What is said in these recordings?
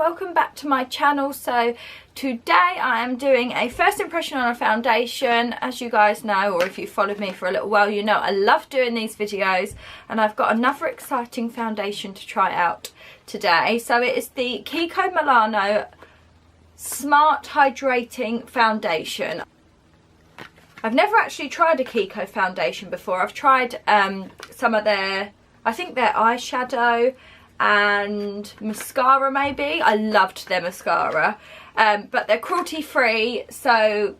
welcome back to my channel. So today I am doing a first impression on a foundation. As you guys know, or if you followed me for a little while, you know I love doing these videos, and I've got another exciting foundation to try out today. So it is the Kiko Milano Smart Hydrating Foundation. I've never actually tried a Kiko foundation before. I've tried some of their, I think their eyeshadow and mascara maybe. I loved their mascara, but they're cruelty free, so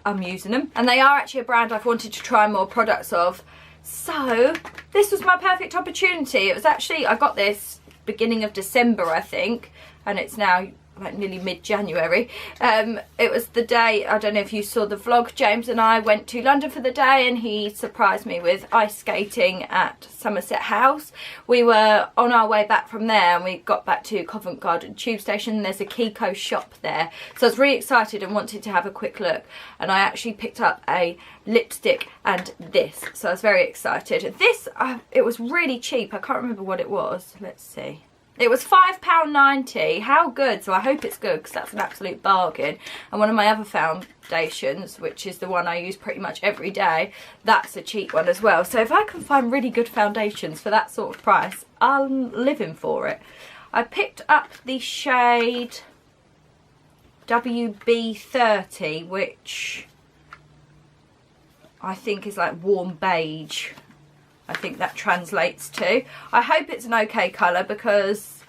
I'm using them, and they are actually a brand I've wanted to try more products of. So this was my perfect opportunity. It was actually, I got this beginning of December I think, and it's now like nearly mid-January. It was the day, I don't know if you saw the vlog, James and I went to London for the day and he surprised me with ice skating at Somerset House. We were on our way back from there and we got back to Covent Garden tube station. There's a Kiko shop there, so I was really excited and wanted to have a quick look, and I actually picked up a lipstick and this, so I was very excited. This it was really cheap. I can't remember what it was. Let's see. It was £5.90. How good? So I hope it's good, because that's an absolute bargain. And one of my other foundations, which is the one I use pretty much every day, that's a cheap one as well. So if I can find really good foundations for that sort of price, I'm living for it. I picked up the shade WB30, which I think is like warm beige. I think that translates to. I hope it's an okay colour, because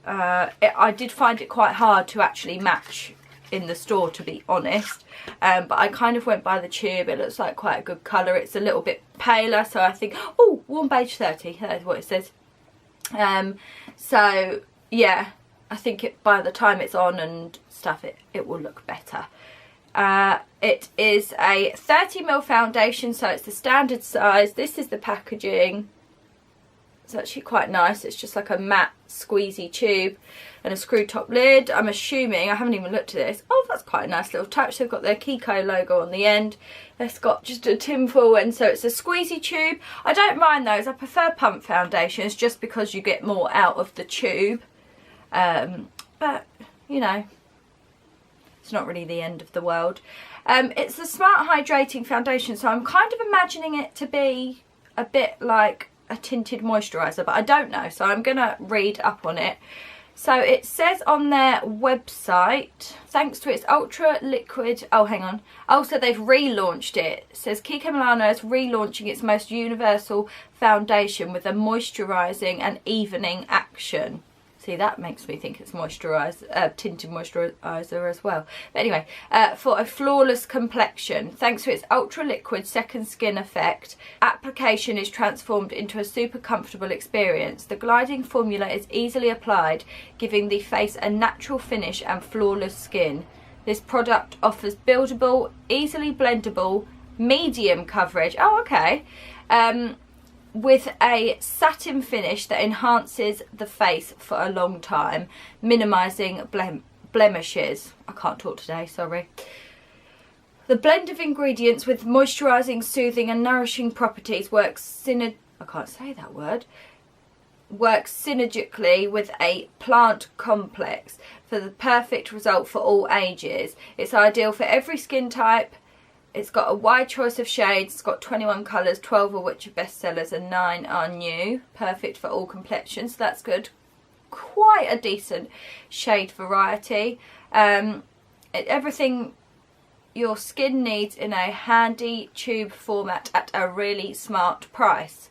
I did find it quite hard to actually match in the store, to be honest. But I kind of went by the tube. It looks like quite a good colour. It's a little bit paler, so I think, oh, warm beige 30, that is what it says. So yeah, I think by the time it's on and stuff, it will look better. It is a 30ml foundation, so it's the standard size. This is the packaging. It's actually quite nice. It's just like a matte squeezy tube and a screw top lid. I'm assuming, I haven't even looked at this. Oh, that's quite a nice little touch. They've got their Kiko logo on the end. It's got just a tinfoil, and so it's a squeezy tube. I don't mind those. I prefer pump foundations just because you get more out of the tube. But, you know, it's not really the end of the world. It's the Smart Hydrating Foundation, so I'm kind of imagining it to be a bit like a tinted moisturiser, but I don't know, so I'm gonna read up on it. So it says on their website, thanks to its ultra liquid, oh hang on, oh, so they've relaunched it. It says Kiko Milano is relaunching its most universal foundation with a moisturising and evening action. See, that makes me think it's tinted moisturiser as well. But anyway, for a flawless complexion, thanks to its ultra liquid second skin effect, application is transformed into a super comfortable experience. The gliding formula is easily applied, giving the face a natural finish and flawless skin. This product offers buildable, easily blendable, medium coverage. Oh, okay. With a satin finish that enhances the face for a long time, minimising blemishes. I can't talk today, sorry. The blend of ingredients with moisturising, soothing and nourishing properties works synergistically with a plant complex for the perfect result for all ages. It's ideal for every skin type. It's got a wide choice of shades. It's got 21 colours, 12 of which are bestsellers and 9 are new. Perfect for all complexions, so that's good. Quite a decent shade variety. Everything your skin needs in a handy tube format at a really smart price.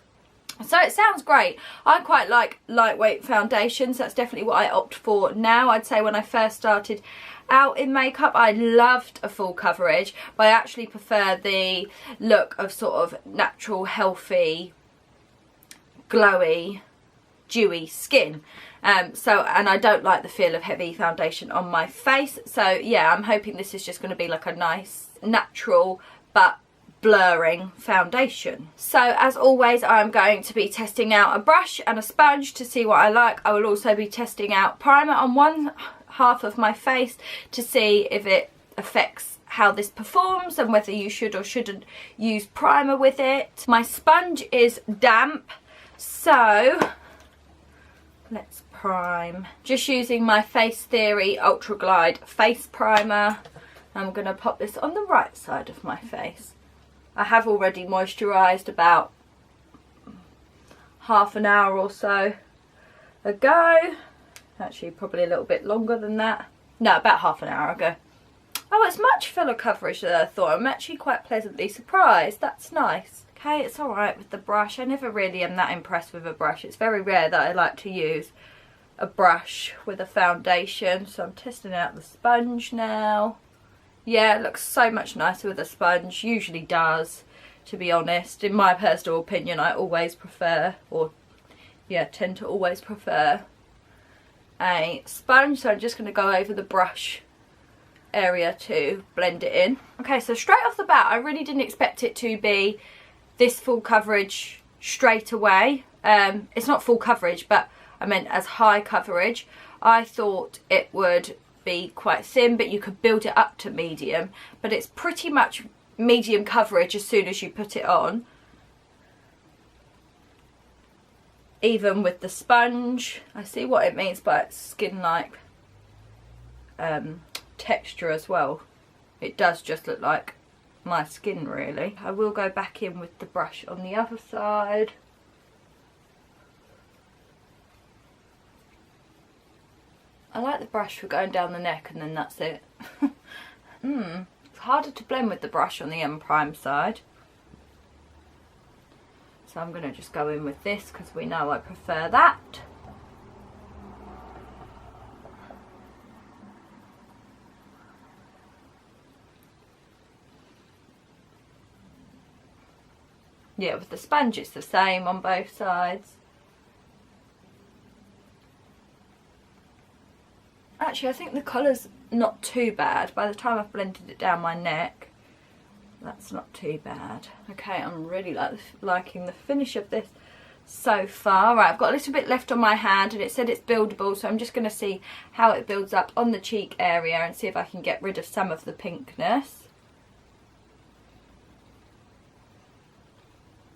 So it sounds great. I quite like lightweight foundations. That's definitely what I opt for now. I'd say when I first started out in makeup, I loved a full coverage, but I actually prefer the look of sort of natural, healthy, glowy, dewy skin. And I don't like the feel of heavy foundation on my face. So yeah, I'm hoping this is just going to be like a nice, natural, but blurring foundation. So as always, I'm going to be testing out a brush and a sponge to see what I like. I will also be testing out primer on one half of my face to see if it affects how this performs and whether you should or shouldn't use primer with it. My sponge is damp, so let's prime. Just using my Face Theory Ultra Glide Face Primer. I'm going to pop this on the right side of my face. I have already moisturised about half an hour or so ago. Actually, probably a little bit longer than that. No, about half an hour ago. Oh, it's much fuller coverage than I thought. I'm actually quite pleasantly surprised. That's nice. Okay, it's alright with the brush. I never really am that impressed with a brush. It's very rare that I like to use a brush with a foundation. So I'm testing out the sponge now. Yeah, it looks so much nicer with a sponge. Usually does, to be honest. In my personal opinion, I always prefer, or yeah, tend to always prefer a sponge. So I'm just going to go over the brush area to blend it in. Okay, so straight off the bat, I really didn't expect it to be this full coverage straight away. It's not full coverage, but I meant as high coverage. I thought it would be quite thin, but you could build it up to medium, but it's pretty much medium coverage as soon as you put it on. Even with the sponge, I see what it means by its skin-like texture as well. It does just look like my skin, really. I will go back in with the brush on the other side. I like the brush for going down the neck and then that's it. It's harder to blend with the brush on the unprimed side. So I'm going to just go in with this because we know I prefer that. Yeah, with the sponge it's the same on both sides. Actually, I think the colour's not too bad. By the time I've blended it down my neck, that's not too bad. Okay, I'm really liking the finish of this so far. Right, I've got a little bit left on my hand and it said it's buildable, so I'm just going to see how it builds up on the cheek area and see if I can get rid of some of the pinkness.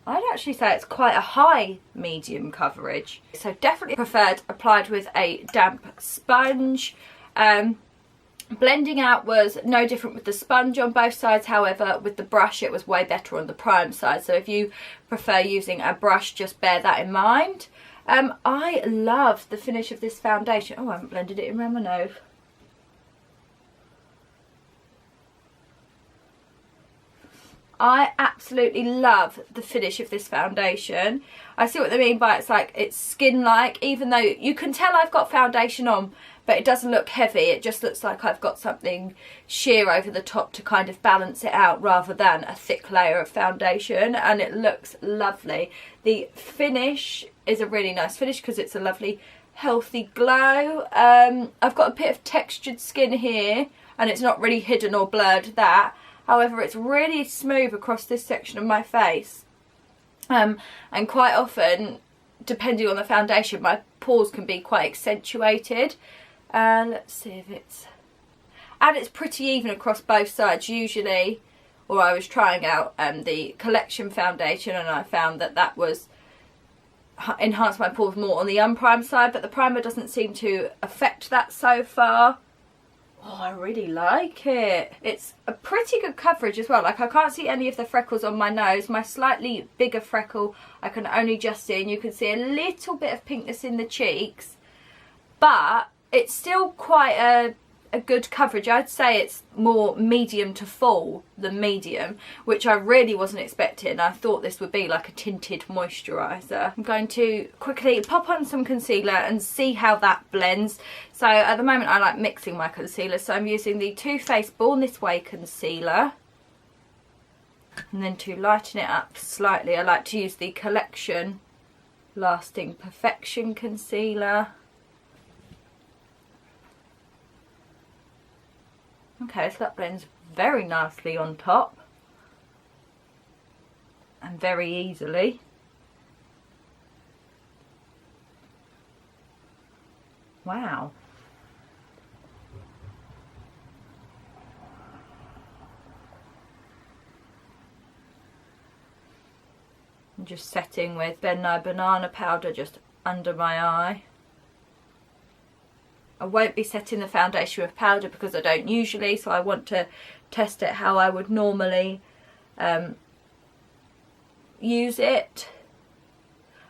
I'd actually say it's quite a high medium coverage. So definitely preferred applied with a damp sponge. Blending out was no different with the sponge on both sides. However, with the brush it was way better on the prime side. So if you prefer using a brush, just bear that in mind. I love the finish of this foundation. Oh, I haven't blended it in around my nose. I absolutely love the finish of this foundation. I see what they mean by it's skin-like, even though you can tell I've got foundation on, but it doesn't look heavy. It just looks like I've got something sheer over the top to kind of balance it out rather than a thick layer of foundation, and it looks lovely. The finish is a really nice finish because it's a lovely healthy glow. I've got a bit of textured skin here and it's not really hidden or blurred that. However, it's really smooth across this section of my face. And quite often, depending on the foundation, my pores can be quite accentuated. Let's see if it's... And it's pretty even across both sides usually. Or I was trying out the Collection foundation and I found that that was enhanced my pores more on the unprimed side. But the primer doesn't seem to affect that so far. Oh, I really like it. It's a pretty good coverage as well. Like, I can't see any of the freckles on my nose. My slightly bigger freckle I can only just see, and you can see a little bit of pinkness in the cheeks. But it's still quite a good coverage. I'd say it's more medium to full than medium, which I really wasn't expecting. I thought this would be like a tinted moisturiser. I'm going to quickly pop on some concealer and see how that blends. So at the moment I like mixing my concealer, so I'm using the Too Faced Born This Way concealer. And then to lighten it up slightly, I like to use the Collection Lasting Perfection concealer. Okay, so that blends very nicely on top and very easily. Wow. I'm just setting with Ben Nye Banana powder just under my eye. I won't be setting the foundation with powder because I don't usually, so I want to test it how I would normally use it.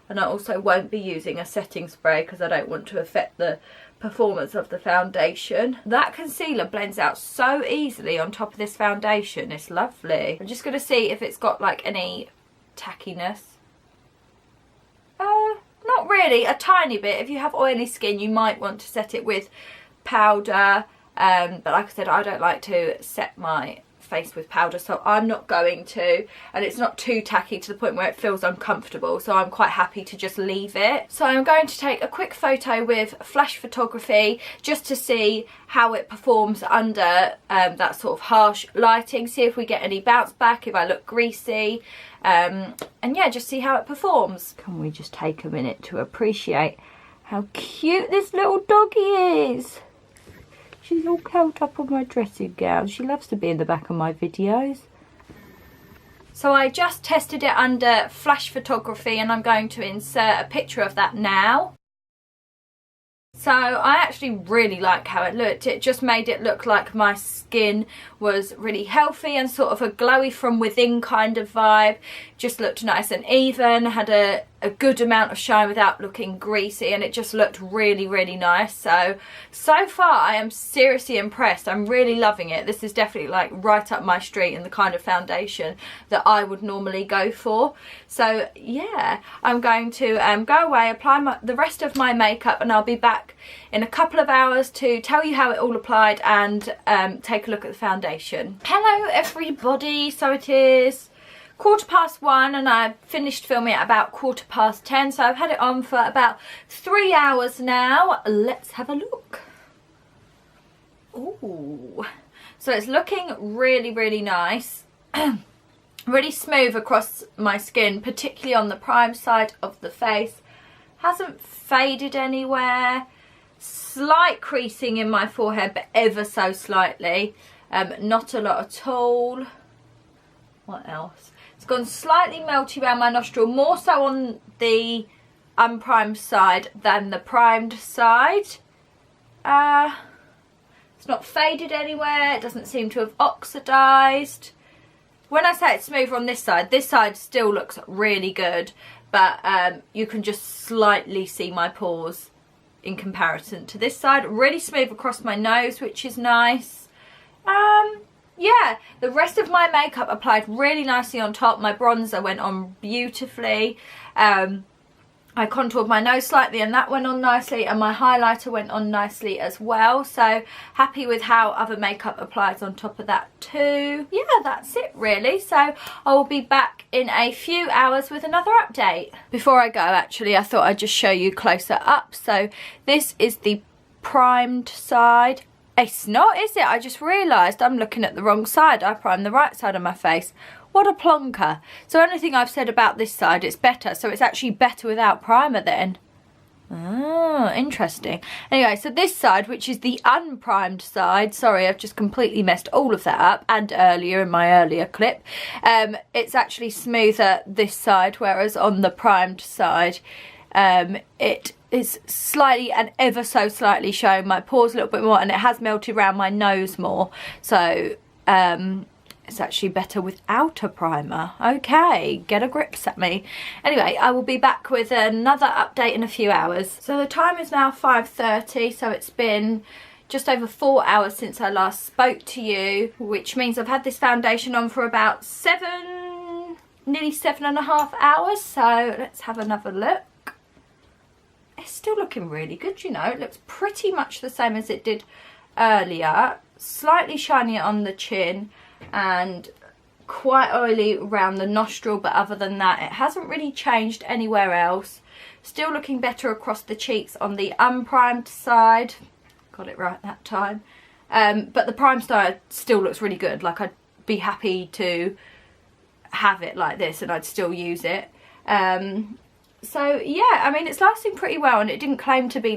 And I also won't be using a setting spray because I don't want to affect the performance of the foundation. That concealer blends out so easily on top of this foundation. It's lovely. I'm just going to see if it's got like any tackiness. Not really, a tiny bit. If you have oily skin, you might want to set it with powder. But like I said, I don't like to set my face with powder, so I'm not going to, and it's not too tacky to the point where it feels uncomfortable, so I'm quite happy to just leave it. So I'm going to take a quick photo with flash photography just to see how it performs under that sort of harsh lighting, see if we get any bounce back, if I look greasy, and yeah, just see how it performs. Can we just take a minute to appreciate how cute this little doggy is? She's all curled up on my dressing gown. She loves to be in the back of my videos. So I just tested it under flash photography and I'm going to insert a picture of that now. So I actually really like how it looked. It just made it look like my skin was really healthy and sort of a glowy from within kind of vibe. Just looked nice and even, had a good amount of shine without looking greasy, and it just looked really, really nice. So far I am seriously impressed. I'm really loving it. This is definitely like right up my street and the kind of foundation that I would normally go for. So yeah, I'm going to go away, apply the rest of my makeup, and I'll be back in a couple of hours to tell you how it all applied and take a look at the foundation. Hello everybody, so it is 1:15 and I finished filming at about 10:15, so I've had it on for about 3 hours now. Let's have a look. Ooh, so it's looking really, really nice. Really smooth across my skin, particularly on the prime side of the face. Hasn't faded anywhere. Slight creasing in my forehead, but ever so slightly. Not a lot at all. What else? It's gone slightly melty around my nostril, more so on the unprimed side than the primed side. It's not faded anywhere. It doesn't seem to have oxidised. When I say it's smooth on this side still looks really good, but you can just slightly see my pores in comparison to this side. Really smooth across my nose, which is nice. Yeah, the rest of my makeup applied really nicely on top. My bronzer went on beautifully. I contoured my nose slightly and that went on nicely, and my highlighter went on nicely as well. So happy with how other makeup applies on top of that too. Yeah, that's it really. So I will be back in a few hours with another update. Before I go, actually, I thought I'd just show you closer up. So this is the primed side. It's not, is it? I just realised I'm looking at the wrong side. I primed the right side of my face. What a plonker. So anything I've said about this side, it's better. So it's actually better without primer then. Oh, interesting. Anyway, so this side, which is the unprimed side, sorry, I've just completely messed all of that up, and earlier in my earlier clip, it's actually smoother this side, whereas on the primed side, it is slightly and ever so slightly showing my pores a little bit more, and it has melted around my nose more. So it's actually better without a primer. Okay, get a grip, Sammy. Anyway, I will be back with another update in a few hours. So the time is now 5:30, so it's been just over 4 hours since I last spoke to you, which means I've had this foundation on for about nearly 7.5 hours. So let's have another look. It's still looking really good, you know. It looks pretty much the same as it did earlier. Slightly shinier on the chin and quite oily around the nostril, but other than that it hasn't really changed anywhere else. Still looking better across the cheeks on the unprimed side. Got it right that time. But the primed side still looks really good. Like, I'd be happy to have it like this and I'd still use it. So yeah, I mean, it's lasting pretty well, and it didn't claim to be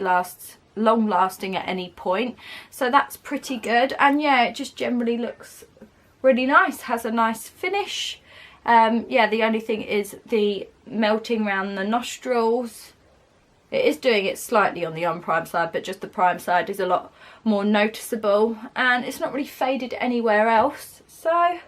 long lasting at any point, so that's pretty good. And yeah, it just generally looks really nice, has a nice finish. Yeah, the only thing is the melting around the nostrils. It is doing it slightly on the unprimed side, but just the prime side is a lot more noticeable, and it's not really faded anywhere else. So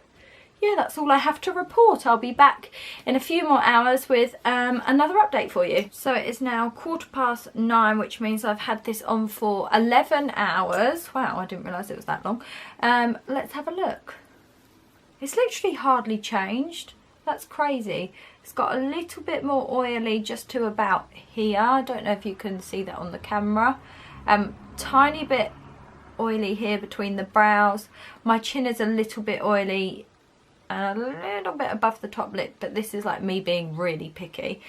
yeah, that's all I have to report. I'll be back in a few more hours with another update for you. So it is now 9:15, which means I've had this on for 11 hours. Wow, I didn't realise it was that long. Let's have a look. It's literally hardly changed. That's crazy. It's got a little bit more oily just to about here. I don't know if you can see that on the camera. Tiny bit oily here between the brows. My chin is a little bit oily and a little bit above the top lip, but this is like me being really picky.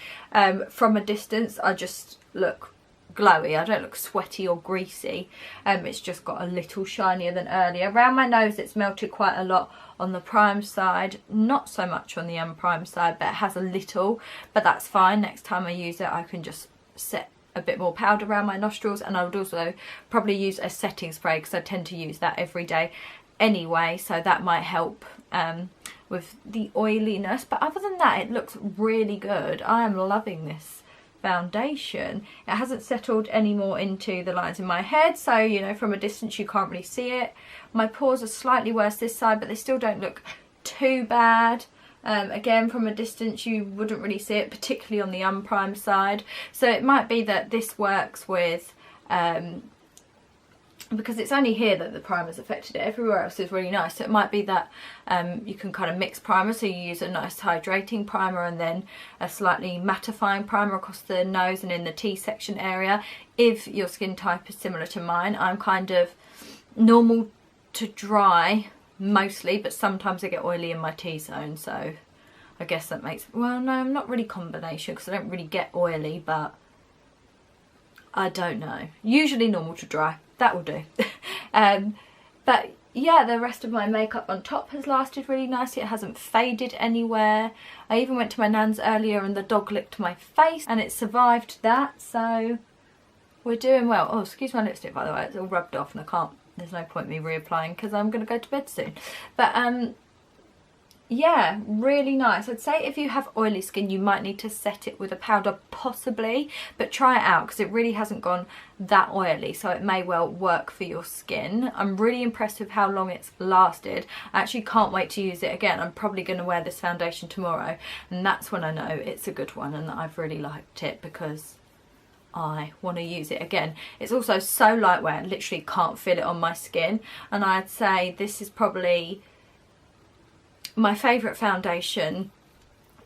From a distance I just look glowy. I don't look sweaty or greasy. It's just got a little shinier than earlier. Around my nose it's melted quite a lot on the prime side, not so much on the unprimed side, but it has a little, but that's fine. Next time I use it I can just set a bit more powder around my nostrils, and I would also probably use a setting spray because I tend to use that every day anyway, so that might help with the oiliness. But other than that, it looks really good. I am loving this foundation. It hasn't settled any more into the lines in my head, so you know, from a distance you can't really see it. My pores are slightly worse this side, but they still don't look too bad. Again, from a distance you wouldn't really see it, particularly on the unprimed side. So it might be that this works with because it's only here that the primer's affected it. Everywhere else is really nice. So it might be that you can kind of mix primer, so you use a nice hydrating primer and then a slightly mattifying primer across the nose and in the T-section area. If your skin type is similar to mine, I'm kind of normal to dry mostly, but sometimes I get oily in my T-zone, so I guess that makes, well no, I'm not really combination because I don't really get oily, but I don't know. Usually normal to dry. That will do. But yeah, the rest of my makeup on top has lasted really nicely. It hasn't faded anywhere. I even went to my nan's earlier and the dog licked my face and it survived that, so we're doing well. Oh, excuse my lipstick by the way, it's all rubbed off and I can't, there's no point me reapplying because I'm going to go to bed soon. But yeah, really nice. I'd say if you have oily skin you might need to set it with a powder possibly, but try it out because it really hasn't gone that oily, so it may well work for your skin. I'm really impressed with how long it's lasted. I actually can't wait to use it again. I'm probably going to wear this foundation tomorrow and that's when I know it's a good one and that I've really liked it, because I want to use it again. It's also so lightweight, I literally can't feel it on my skin, and I'd say this is probably my favourite foundation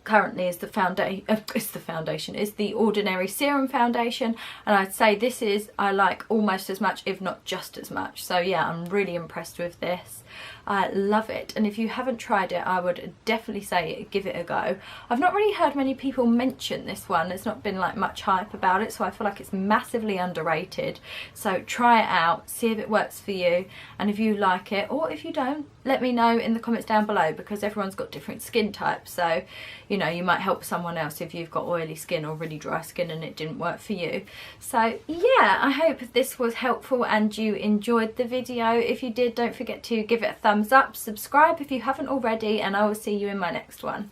currently is the Ordinary Serum Foundation, and I'd say this is, I like almost as much if not just as much. So yeah, I'm really impressed with this. I love it, and if you haven't tried it I would definitely say give it a go. I've not really heard many people mention this one. There's not been like much hype about it, so I feel like it's massively underrated. So try it out, see if it works for you, and if you like it, or if you don't, let me know in the comments down below, because everyone's got different skin types, so you know, you might help someone else if you've got oily skin or really dry skin and it didn't work for you. So yeah, I hope this was helpful and you enjoyed the video. If you did, don't forget to give it a thumbs up, subscribe if you haven't already, and I will see you in my next one.